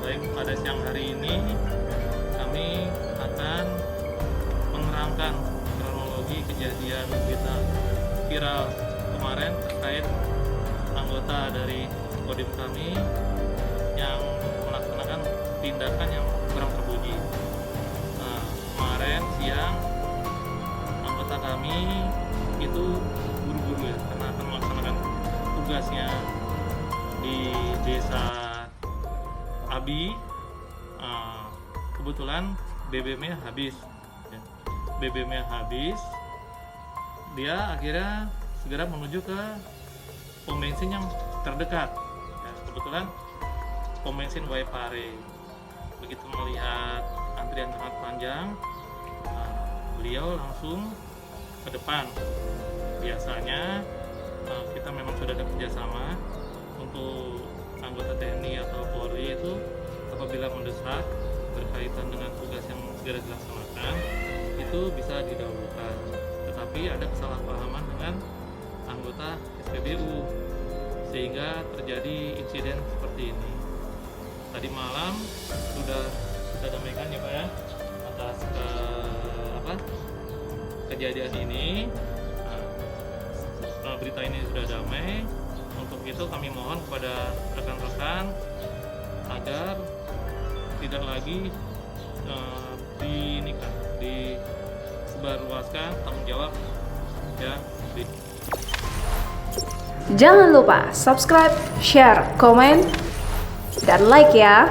Baik, pada siang hari ini kami akan menerangkan kronologi kejadian berita viral kemarin terkait anggota dari kodim kami yang melaksanakan tindakan yang kurang terpuji. Nah, kemarin siang anggota kami itu buru-buru ya, karena akan melaksanakan tugasnya di desa Abi. Kebetulan BBM-nya habis ya. BBM-nya habis, dia akhirnya segera menuju ke pom bensin yang terdekat ya. Kebetulan pom bensin Waipare. Begitu melihat antrian sangat panjang, beliau langsung ke depan. Biasanya kita memang sudah ada kerjasama untuk anggota TNI atau Polri itu apabila mendesak berkaitan dengan tugas yang segera dilaksanakan itu bisa didahulukan. Tetapi ada kesalahpahaman dengan anggota SPBU sehingga terjadi insiden seperti ini. Tadi malam sudah kita damaikan ya Pak ya atas kejadian ini. Berita ini sudah damai. Untuk itu kami mohon kepada rekan-rekan agar tidak lagi disebarluaskan tanggung jawab ya. Jangan lupa subscribe, share, komen, dan like ya.